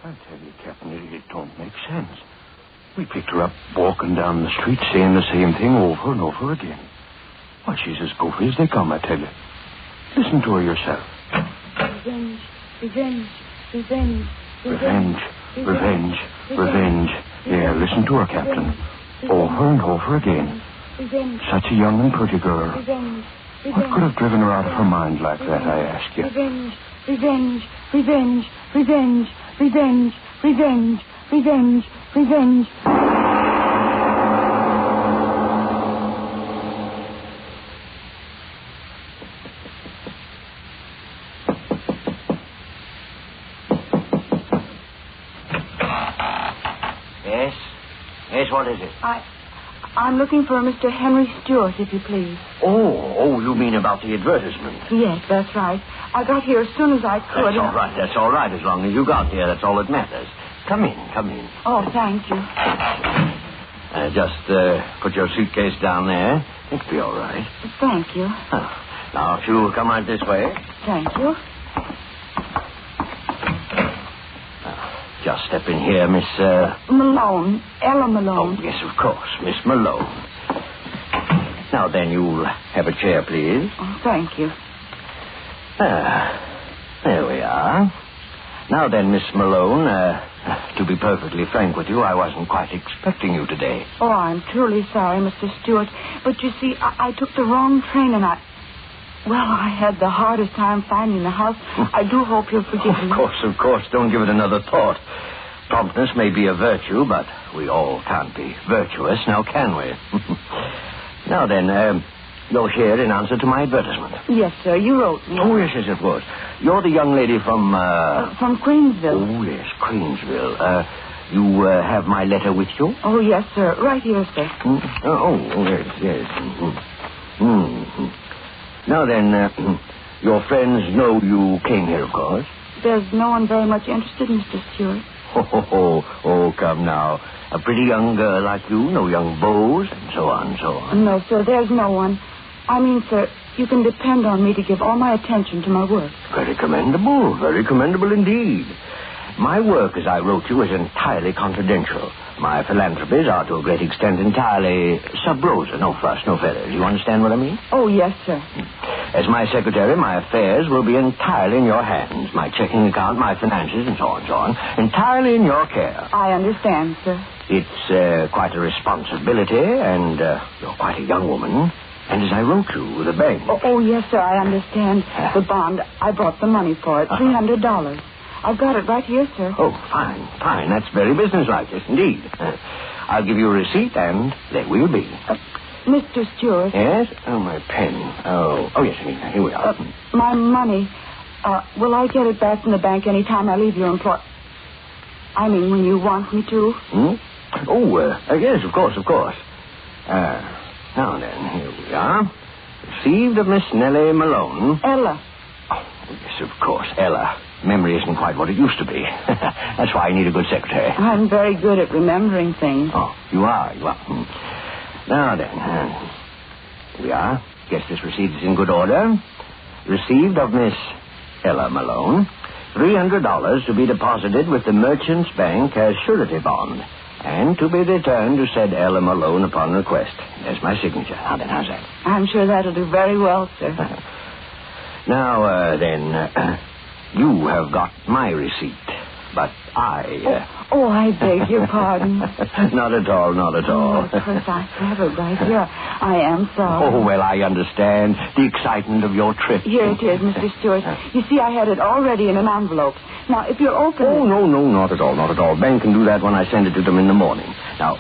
I tell you, Captain, it don't make sense. We picked her up walking down the street saying the same thing over and over again. Well, she's as goofy as they come, I tell you. Listen to her yourself. Revenge, revenge, revenge, revenge, revenge, revenge. Yeah, listen to her, Captain. Over and over again. Such a young and pretty girl. What could have driven her out of her mind like that, I ask you? Revenge, revenge, revenge, revenge, revenge, revenge, revenge, revenge. Yes, what is it? I'm looking for Mr. Henry Stewart, if you please. Oh, you mean about the advertisement? Yes, that's right. I got here as soon as I could. That's all right. As long as you got here, that's all that matters. Come in. Oh, thank you. Just put your suitcase down there. It'll be all right. Thank you. Now, if you'll come right this way. Thank you. Just step in here, Miss... Malone. Ella Malone. Oh, yes, of course. Miss Malone. Now, then, you'll have a chair, please. Oh, thank you. There we are. Now, then, Miss Malone, to be perfectly frank with you, I wasn't quite expecting you today. Oh, I'm truly sorry, Mr. Stewart. But, you see, I took the wrong train and I had the hardest time finding the house. I do hope you'll forgive me. Of course. Don't give it another thought. Promptness may be a virtue, but we all can't be virtuous, now can we? Now then, you're here in answer to my advertisement. Yes, sir. You wrote me. Oh, yes, of course. You're the young lady from... From Queensville. Oh, yes, Queensville. You have my letter with you? Oh, yes, sir. Right here, sir. Yes. Now then, your friends know you came here, of course. There's no one very much interested, Mr. Stewart. Oh, come now. A pretty young girl like you, no young beaux, and so on. No, sir, there's no one. I mean, sir, you can depend on me to give all my attention to my work. Very commendable indeed. My work, as I wrote you, is entirely confidential. My philanthropies are, to a great extent, entirely sub rosa. No fuss, no feathers. You understand what I mean? Oh, yes, sir. As my secretary, my affairs will be entirely in your hands. My checking account, my finances, and so on. Entirely in your care. I understand, sir. It's quite a responsibility, and you're quite a young woman. And as I wrote you, the bank... Oh, yes, sir, I understand. The bond, I brought the money for it, $300. I've got it right here, sir. Oh, fine. That's very businesslike, yes, indeed. I'll give you a receipt, and there we'll be. Mr. Stewart. Yes? Oh, my pen. Oh, yes, here we are. My money. Will I get it back from the bank any time I leave your employ... I mean, when you want me to? Oh, yes, of course. Now then, here we are. Received of Miss Nellie Malone. Ella. Oh, yes, of course, Ella. Memory isn't quite what it used to be. That's why I need a good secretary. I'm very good at remembering things. Oh, you are. Now then, we are. Guess this receipt is in good order. Received of Miss Ella Malone. $300 to be deposited with the Merchants Bank as surety bond, and to be returned to said Ella Malone upon request. There's my signature. Now then, how's that? I'm sure that'll do very well, sir. Now, then... You have got my receipt, but I... I beg your pardon. Not at all. Of course, I have it right here. I am sorry. Oh, well, I understand the excitement of your trip. Here it is, Mr. Stewart. You see, I had it already in an envelope. Now, if you're open... Oh, no, not at all. Bank can do that when I send it to them in the morning. Now,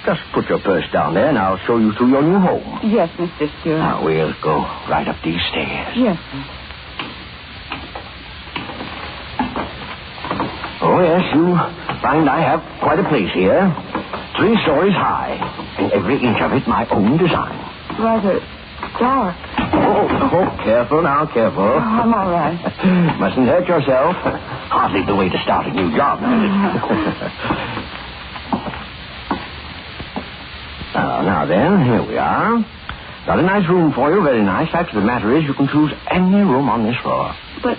just put your purse down there, and I'll show you through your new home. Yes, Mr. Stewart. Now, we'll go right up these stairs. Yes, sir. Oh, yes, you find I have quite a place here. 3 stories high, and every inch of it my own design. Rather dark. Oh, careful now. Oh, I'm all right. Mustn't hurt yourself. Hardly the way to start a new job, is it? Now then, here we are. Got a nice room for you, very nice. Fact of the matter is, you can choose any room on this floor. But,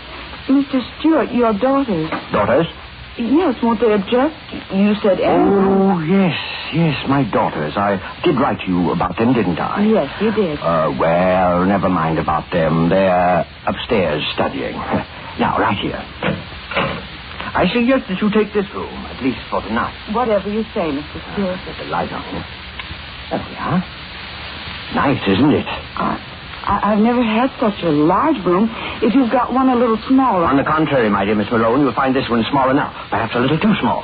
Mr. Stewart, your daughters... Daughters? Yes, won't they object? You said Oh, yes, my daughters. I did write to you about them, didn't I? Yes, you did. Well, never mind about them. They're upstairs studying. Now, right here. I suggest that you take this room, at least for tonight. Whatever you say, Mr. Stewart. Get the light on here. There we are. Nice, isn't it? I've never had such a large room. If you've got one a little smaller... On the contrary, my dear Miss Malone, you'll find this one small enough. Perhaps a little too small.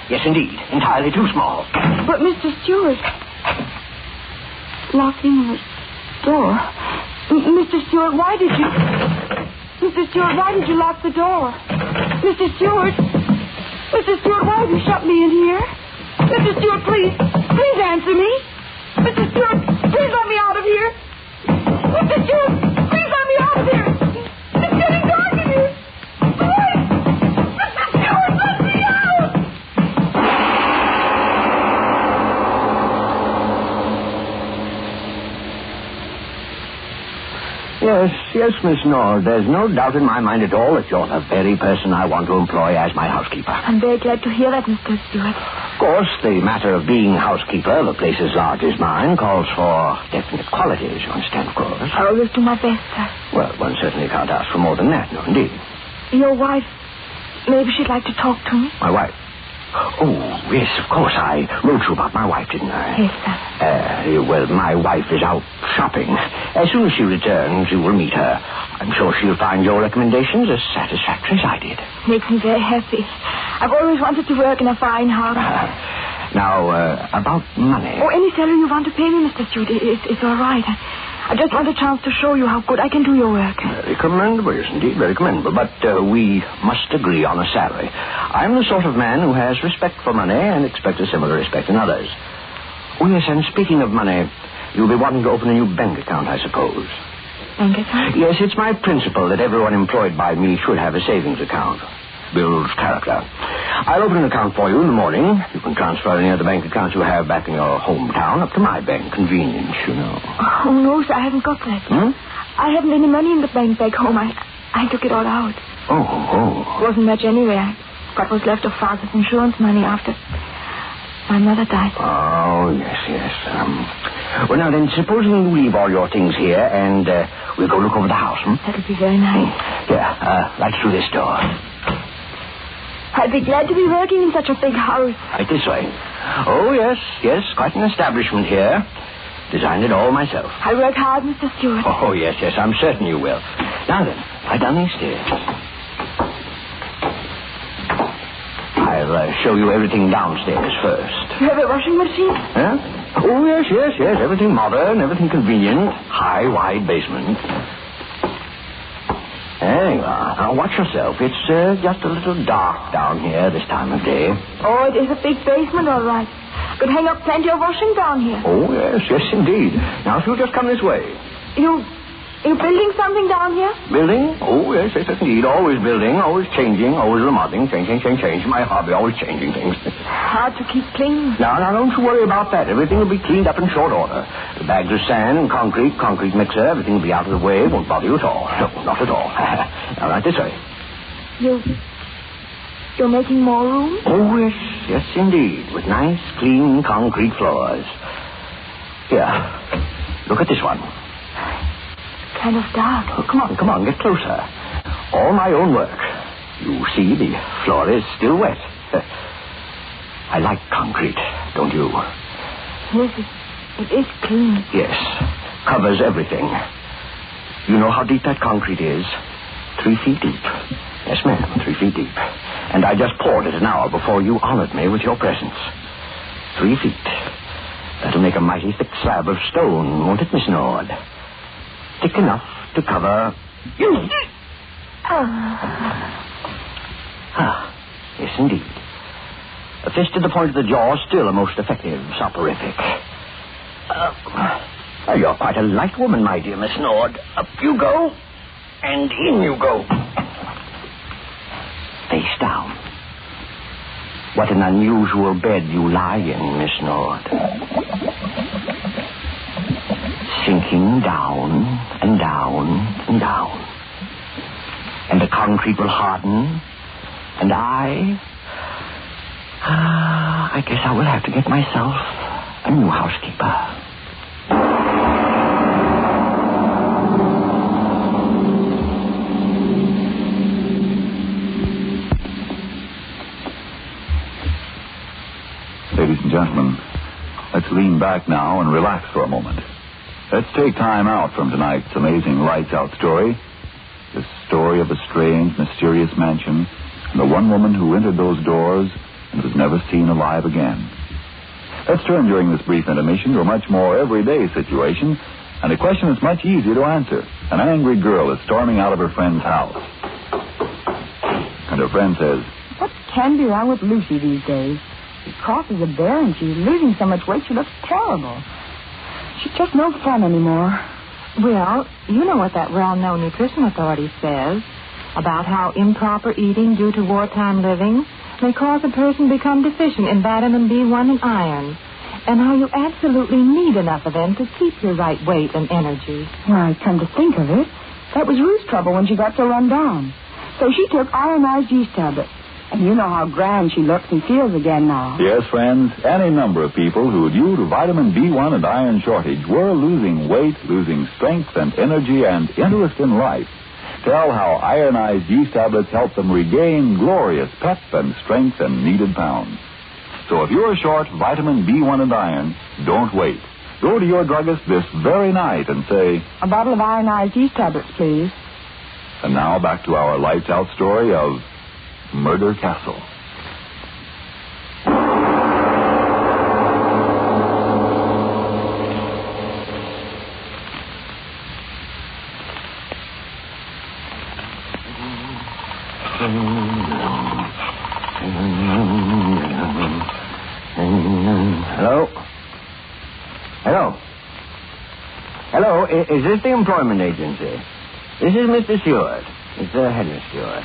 Yes, indeed. Entirely too small. But, Mr. Stewart... Locking the door... Mr. Stewart, why did you... Mr. Stewart, why did you lock the door? Mr. Stewart... Mr. Stewart, why have you shut me in here? Mr. Stewart, please answer me. Mr. Stewart, please let me out of here. Mr. Stewart, please let me out of here. It's getting dark in here. Please! Mr. Stewart, let me out! Yes, Miss Nord. There's no doubt in my mind at all that you're the very person I want to employ as my housekeeper. I'm very glad to hear that, Mr. Stewart. Of course, the matter of being housekeeper, the place as large as mine, calls for definite qualities, you understand, of course. I always do my best, sir. Well, one certainly can't ask for more than that, no, indeed. Your wife, maybe she'd like to talk to me. My wife? Oh, yes, of course. I wrote you about my wife, didn't I? Yes, sir. Well, my wife is out shopping. As soon as she returns, you will meet her. I'm sure she'll find your recommendations as satisfactory as I did. Makes me very happy. I've always wanted to work in a fine house. Now, about money. Oh, any salary you want to pay me, Mr. Stewart, it's all right. I just want a chance to show you how good I can do your work. Very commendable, yes, indeed, very commendable. But we must agree on a salary. I'm the sort of man who has respect for money and expects a similar respect in others. Oh, yes, and speaking of money, you'll be wanting to open a new bank account, I suppose. Bank account? Yes, it's my principle that everyone employed by me should have a savings account. Builds character. I'll open an account for you in the morning. You can transfer any other bank accounts you have back in your hometown up to my bank. Convenience, you know. Oh, no, sir, I haven't got that. I haven't any money in the bank back home. I took it all out. Oh. Wasn't much anyway. I got what's left of Father's insurance money after my mother died. Oh, yes. Well, now then, supposing you leave all your things here and we'll go look over the house, That'll be very nice. Here, right through this door. I'd be glad to be working in such a big house. Right this way. Oh, yes, quite an establishment here. Designed it all myself. I work hard, Mr. Stewart. Oh, yes, I'm certain you will. Now then, right down these stairs. I'll show you everything downstairs first. You have a washing machine? Huh? Oh, yes. Everything modern, everything convenient. High, wide basement. There you are. Now, watch yourself. It's just a little dark down here this time of day. Oh, it is a big basement, all right. Could hang up plenty of washing down here. Oh, yes, indeed. Now, if you'll just come this way. You building something down here? Building? Oh, yes, indeed. Always building, always changing, always remodeling. Change. My hobby, always changing things. Hard to keep clean. Now, don't you worry about that. Everything will be cleaned up in short order. The bags of sand and concrete mixer, everything will be out of the way. Won't bother you at all. No, not at all. Now, right this way. You're making more room? Oh, yes, indeed. With nice, clean concrete floors. Here, look at this one. Kind of dark. Oh, come on, get closer. All my own work. You see, the floor is still wet. I like concrete, don't you? Yes, it is clean. Yes, covers everything. You know how deep that concrete is? 3 feet deep. Yes, ma'am, 3 feet deep. And I just poured it an hour before you honored me with your presence. 3 feet. That'll make a mighty thick slab of stone, won't it, Miss Nord? Thick enough to cover you. Yes, indeed. A fist to the point of the jaw, still a most effective soporific. You're quite a light woman, my dear Miss Nord. Up you go, and in you go. Face down. What an unusual bed you lie in, Miss Nord. Sinking down and down and down. And the concrete will harden, and I I guess I will have to get myself a new housekeeper. Ladies and gentlemen, let's lean back now and relax for a moment. Let's take time out from tonight's amazing Lights Out story. The story of a strange, mysterious mansion and the one woman who entered those doors and was never seen alive again. Let's turn during this brief intermission to a much more everyday situation and a question that's much easier to answer. An angry girl is storming out of her friend's house. And her friend says, What can be wrong with Lucy these days? She crosses a bear and she's losing so much weight she looks terrible. She's just no fun anymore. Well, you know what that well-known nutrition authority says about how improper eating due to wartime living may cause a person to become deficient in vitamin B1 and iron, and how you absolutely need enough of them to keep your right weight and energy. Well, come to think of it, that was Ruth's trouble when she got so run down. So she took ironized yeast tablets. And you know how grand she looks and feels again now. Yes, friends, any number of people who, due to vitamin B1 and iron shortage, were losing weight, losing strength and energy and interest in life, tell how ironized yeast tablets help them regain glorious pep and strength and needed pounds. So if you're short vitamin B1 and iron, don't wait. Go to your druggist this very night and say, A bottle of ironized yeast tablets, please. And now back to our Lights Out story of Murder Castle. Hello, is this the employment agency? This is Mr. Stewart. It's Henry Stewart.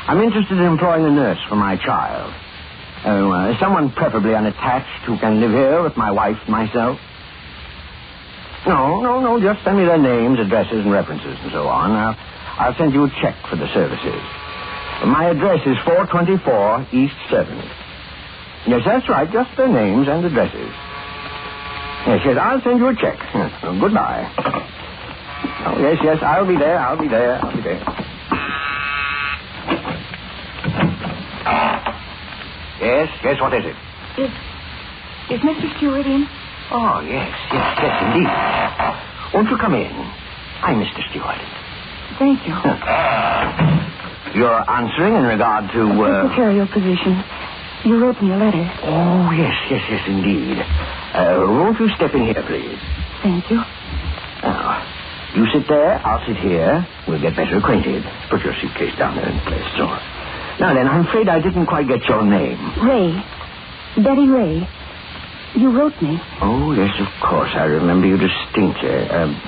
I'm interested in employing a nurse for my child. Someone preferably unattached who can live here with my wife and myself. No, just send me their names, addresses, and references and so on. I'll send you a check for the services. My address is 424 East 7th. Yes, that's right, just their names and addresses. Yes, I'll send you a check. Goodbye. Oh, yes, I'll be there. Yes, what is it? Is Mr. Stewart in? Oh, yes, indeed. Won't you come in? I'm Mr. Stewart. Thank you. You're answering in regard to, secretarial position. You wrote me a letter. Oh, yes, indeed. Won't you step in here, please? Thank you. Now, you sit there, I'll sit here. We'll get better acquainted. Put your suitcase down there in place, so. Now then, I'm afraid I didn't quite get your name. Ray. Betty Ray. You wrote me. Oh, yes, of course. I remember you distinctly.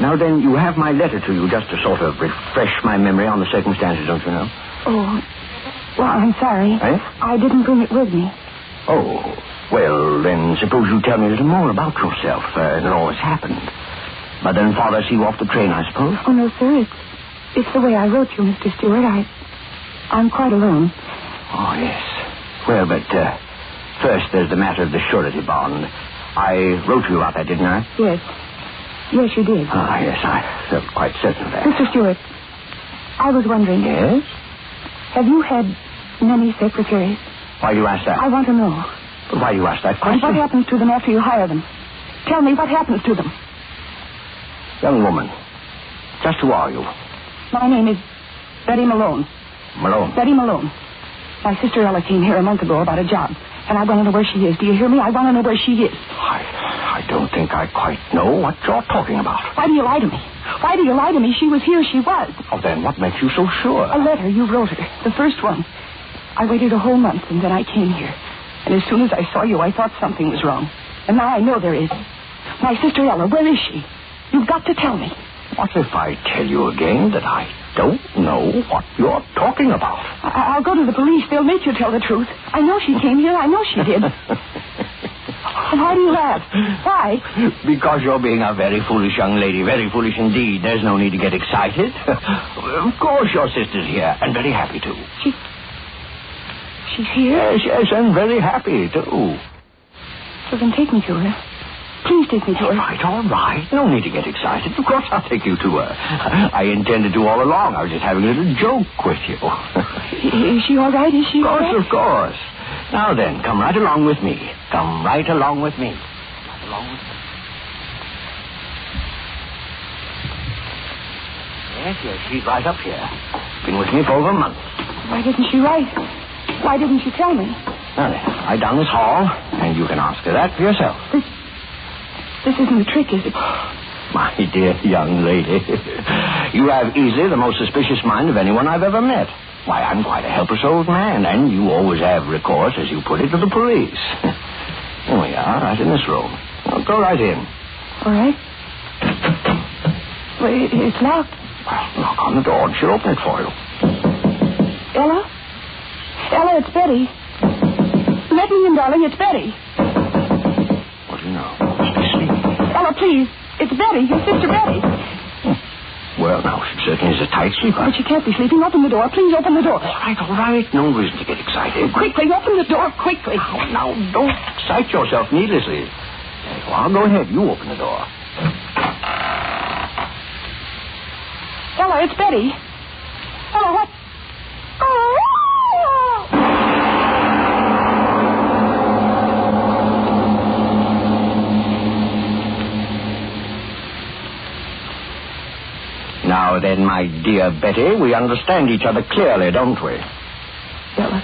Now then, you have my letter to you just to sort of refresh my memory on the circumstances, don't you know? Oh, well, I'm sorry. Eh? I didn't bring it with me. Oh, well, then suppose you tell me a little more about yourself and all that's happened. Mother and Father see you off the train, I suppose? Oh, no, sir. It's the way I wrote you, Mr. Stewart. I'm quite alone. Oh, yes. Well, but first there's the matter of the surety bond. I wrote you about that, didn't I? Yes. Yes, you did. Ah, yes, I felt quite certain of that. Mr. Stewart, I was wondering. Yes? Have you had many secretaries? Why do you ask that? I want to know. Why do you ask that question? And what happens to them after you hire them? Tell me what happens to them. Young woman, just who are you? My name is Betty Malone. Malone? Betty Malone. My sister Ella came here a month ago about a job, and I want to know where she is. Do you hear me? I want to know where she is. I don't think I quite know what you're talking about. Why do you lie to me? Why do you lie to me? She was here. She was. Oh, then what makes you so sure? A letter you wrote her. The first one. I waited a whole month, and then I came here. And as soon as I saw you, I thought something was wrong. And now I know there is. My sister Ella, where is she? You've got to tell me. What if I tell you again that I don't know what you're talking about? I'll go to the police. They'll make you tell the truth. I know she came here. I know she did. Why do you laugh? Why? Because you're being a very foolish young lady. Very foolish indeed. There's no need to get excited. Of course your sister's here, and very happy to. She she's here? Yes, and very happy, too. So then take me to her. Please take me to her. All right. No need to get excited. Of course I'll take you to her. I intended to all along. I was just having a little joke with you. Is she all right? Is she all right? Of course. Now then, come right along with me. Come right along with me. Right along with me. Yes, she's right up here. Been with me for over a month. Why didn't she write? Why didn't she tell me? Now then, right down this hall, and you can ask her that for yourself. This isn't a trick, is it? My dear young lady, you have easily the most suspicious mind of anyone I've ever met. Why, I'm quite a helpless old man, and you always have recourse, as you put it, to the police. Here we are, right in this room. Well, go right in. All right. Well, it's locked. Well, knock on the door, and she'll open it for you. Ella? Ella, it's Betty. Let me in, darling. It's Betty. What do you know? Must be sleeping. Ella, please. It's Betty, your sister Betty. Well, now, she certainly is a tight sleeper. But she can't be sleeping. Open the door. Please open the door. All right. No reason to get excited. Quickly, open the door, quickly. Now, don't excite yourself needlessly. Well, go ahead. You open the door. Ella, it's Betty. Ella, what? Oh! Now then, my dear Betty, we understand each other clearly, don't we? Ella.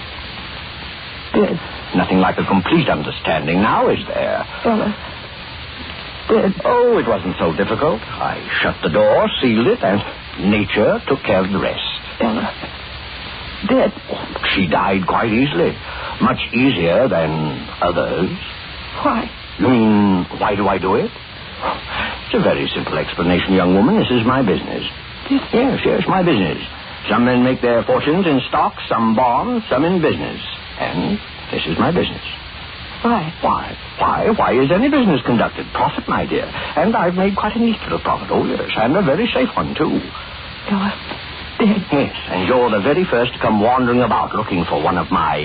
Dead. Nothing like a complete understanding now, is there? Ella. Dead. Oh, it wasn't so difficult. I shut the door, sealed it, and nature took care of the rest. Ella. Dead. She died quite easily. Much easier than others. Why? You mean, why do I do it? It's a very simple explanation, young woman. This is my business. Yes, my business. Some men make their fortunes in stocks, some bonds, some in business. And this is my business. Why? Why is any business conducted? Profit, my dear. And I've made quite a neat little profit. Oh, yes, and a very safe one, too. Ella, dead. Yes, and you're the very first to come wandering about looking for one of my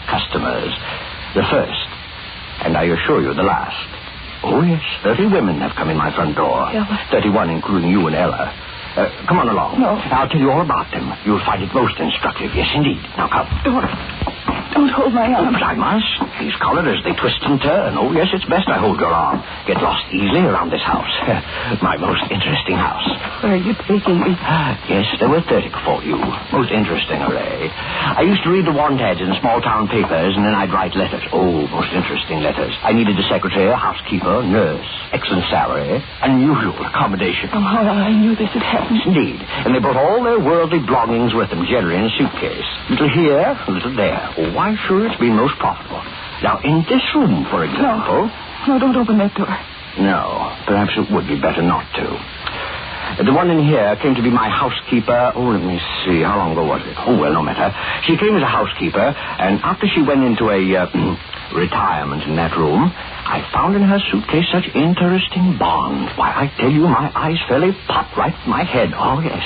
customers. The first. And I assure you, the last. Oh, yes, 30 women have come in my front door. Ella. 31, including you and Ella. Come on along. No. I'll tell you all about them. You'll find it most instructive. Yes, indeed. Now, come. Don't hold my arm. Oh, but I must. He's collared as they twist and turn. Oh, yes, it's best I hold your arm. Get lost easily around this house. My most interesting house. Where are you taking me? Yes, there were 30 before you. Most interesting array. I used to read the want ads in small-town papers, and then I'd write letters. Oh, most interesting letters. I needed a secretary, a housekeeper, nurse, excellent salary, unusual accommodation. Oh, I knew this had happened. Indeed. And they brought all their worldly belongings with them, generally in a suitcase. Little here, little there. Oh, why, sure, it's been most profitable. Now, in this room, for example... No, don't open that door. No, perhaps it would be better not to. The one in here came to be my housekeeper. Oh, let me see. How long ago was it? Oh, well, no matter. She came as a housekeeper, and after she went into a retirement in that room, I found in her suitcase such interesting bonds. Why, I tell you, my eyes fairly popped right in my head. Oh, yes.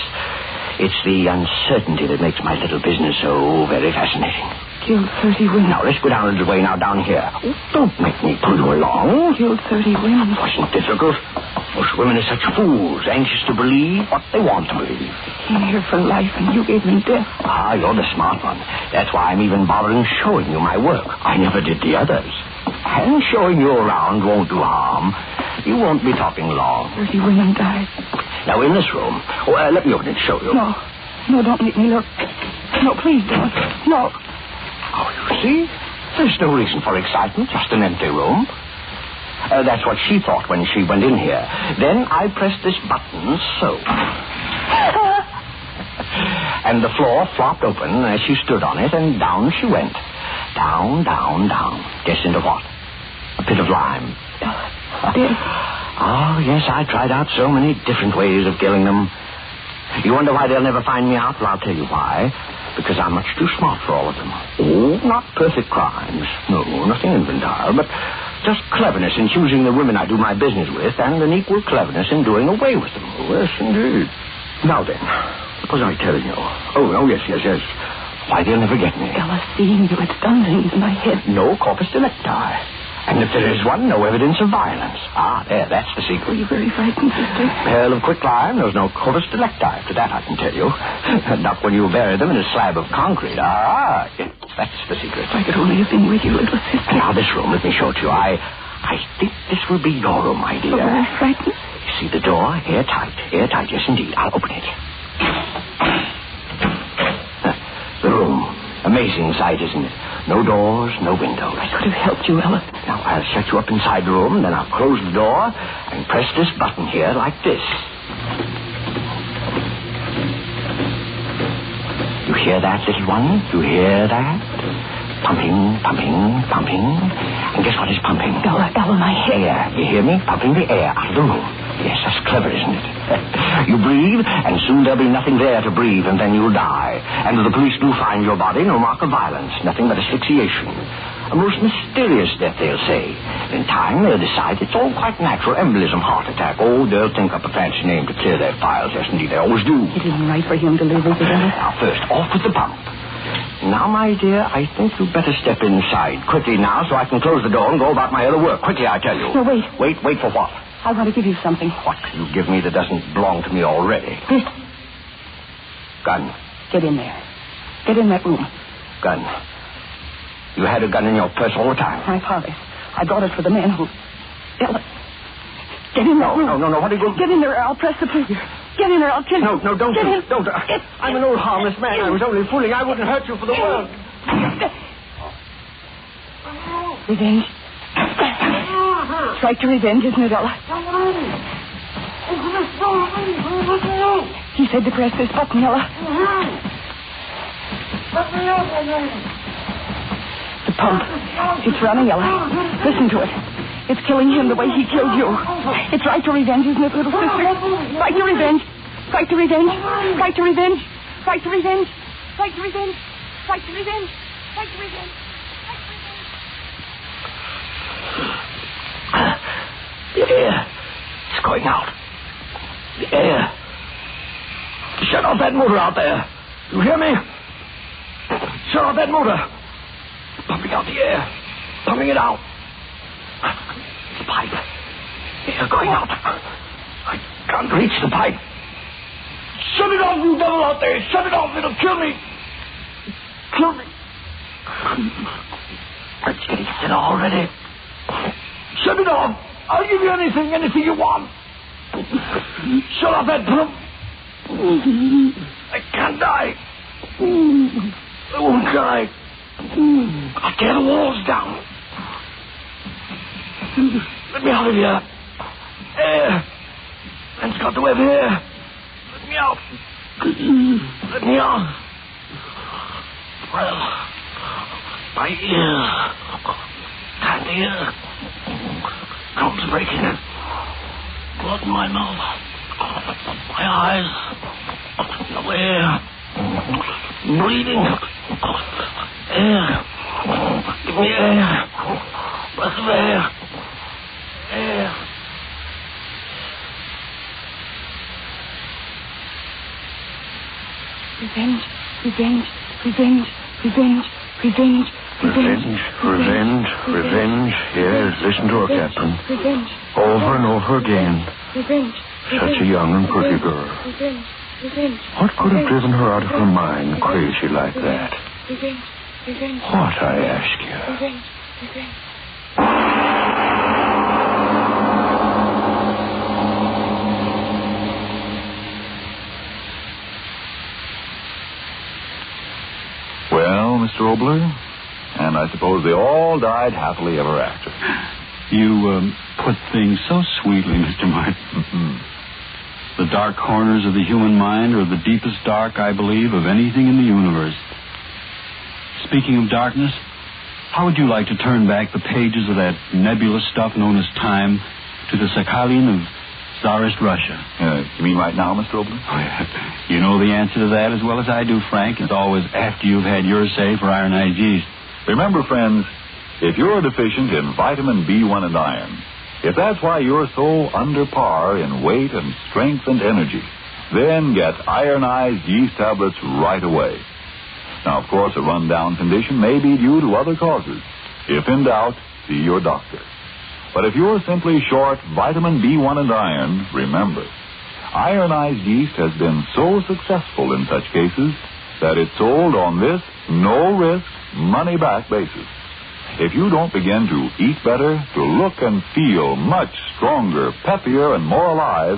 It's the uncertainty that makes my little business so very fascinating. Killed 30 women. Now, let's go down a little way now, down here. Oh, don't make me pull you along. Killed 30 women. It wasn't difficult. Most women are such fools, anxious to believe what they want to believe. Came here for life, and you gave them death. Ah, you're the smart one. That's why I'm even bothering showing you my work. I never did the others. And showing you around won't do harm. You won't be talking long. 30 women died. Now, in this room... Oh, let me open it and show you. No, don't make me look. No, please don't. No. Oh, you see? There's no reason for excitement, just an empty room. That's what she thought when she went in here. Then I pressed this button, so. And the floor flopped open as she stood on it, and down she went. Down, down, down. Guess into what? A pit of lime. Dead. Oh, yes, I tried out so many different ways of killing them. You wonder why they'll never find me out? Well, I'll tell you why. Because I'm much too smart for all of them. Oh, not perfect crimes. No, nothing infantile, but just cleverness in choosing the women I do my business with, and an equal cleverness in doing away with them. Oh, yes, indeed. Now then, what was I telling you? Oh, yes. Why, they'll never get me. Ella, seeing you, it's done things in my head. No corpus delicti. And if there is one, no evidence of violence. Ah, there, that's the secret. Were you very frightened, sister? Pearl of quicklime, there was no corpus delicti. To that I can tell you. Not when you bury them in a slab of concrete. Ah, yes, that's the secret. If I could only have been with you, little sister. Now, this room, let me show it to you. I think this will be your room, my dear. Oh, very frightened. You see the door? Airtight. Airtight, yes, indeed. I'll open it. The room. Amazing sight, isn't it? No doors, no windows. I could have helped you, Ella. Now, I'll shut you up inside the room, then I'll close the door and press this button here like this. You hear that, little one? You hear that? Pumping, pumping, pumping. And guess what is pumping? Ella, my head. Air. You hear me? Pumping the air out of the room. Yes, that's clever, isn't it? You breathe, and soon there'll be nothing there to breathe, and then you'll die. And if the police do find your body, no mark of violence, nothing but asphyxiation. A most mysterious death, they'll say. In time, they'll decide it's all quite natural. Embolism, heart attack. Oh, they'll think up a fancy name to clear their files. Yes, indeed, they always do. It isn't right for him to live, is it, Ella? Now, first, off with the pump. Now, my dear, I think you'd better step inside. Quickly now, so I can close the door and go about my other work. Quickly, I tell you. No, wait. Wait for what? I want to give you something. What can you give me that doesn't belong to me already? This. Gun. Get in there. Get in that room. Gun. You had a gun in your purse all the time? My father. I brought it for the man who... Ella. Get in that room. No. What are you going to... Get in there, I'll press the trigger. Get in there, I'll kill you. No, don't. Get in. Don't. I'm an old harmless man. I was only fooling. I wouldn't hurt you for the world. Revenge. It's right to revenge, isn't it, Ella? He said to press this button, Ella. The pump. It's running, Ella. Listen to it. It's killing him the way he killed you. It's right to revenge, isn't it, little sister? Right to revenge. Right to revenge. Right to revenge. Right to revenge. Right to revenge. Right to revenge. Right to revenge. The air. It's going out. The air. Shut off that motor out there. You hear me? Shut off that motor. Pumping out the air. Pumping it out. The pipe. Air going out. I can't reach the pipe. Shut it off, you devil out there. Shut it off. It'll kill me. Kill me. It's getting thin already. Shut it off. I'll give you anything you want. Shut off that pump. I can't die. I won't die. I'll tear the walls down. Let me out of here. Air. Man's got the web here. Let me out. Let me out. Well, my ear. Can't hear. Gums breaking. Blood in my mouth. My eyes. No air. Bleeding. Air. Give me air. Breath of air. Air. Revenge. Revenge. Revenge. Revenge. Revenge. Revenge. Yes, listen to her, Captain. Revenge. Over and over again. Revenge. Such a young and pretty girl. Revenge. Revenge. What could have driven her out of her mind crazy like that? Revenge. Revenge. What, I ask you? Revenge. Revenge. Well, Mr. Obler, and I suppose they all died happily ever after. You put things so sweetly, Mr. Martin. The dark corners of the human mind are the deepest dark, I believe, of anything in the universe. Speaking of darkness, how would you like to turn back the pages of that nebulous stuff known as time to the Sakhalin of Tsarist Russia? You mean right now, Mr. Obler? You know the answer to that as well as I do, Frank. It's always after you've had your say for ironized yeast. Remember, friends, if you're deficient in vitamin B1 and iron, if that's why you're so under par in weight and strength and energy, then get ironized yeast tablets right away. Now, of course, a run-down condition may be due to other causes. If in doubt, see your doctor. But if you're simply short vitamin B1 and iron, remember, ironized yeast has been so successful in such cases that it's sold on this no-risk, money-back basis. If you don't begin to eat better, to look and feel much stronger, peppier, and more alive,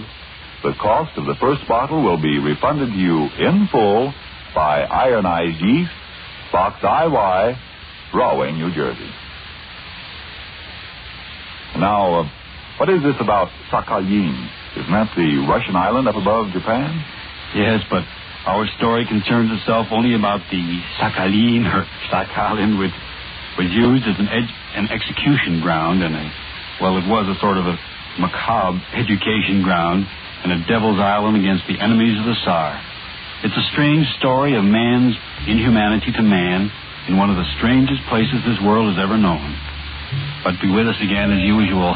the cost of the first bottle will be refunded to you in full by Ironized Yeast, Box IY, Rahway, New Jersey. Now, what is this about Sakhalin? Isn't that the Russian island up above Japan? Yes, but our story concerns itself only about the Sakhalin, or Sakhalin, which was used as an execution ground and it was a sort of a macabre education ground and a devil's island against the enemies of the Tsar. It's a strange story of man's inhumanity to man in one of the strangest places this world has ever known. But be with us again as usual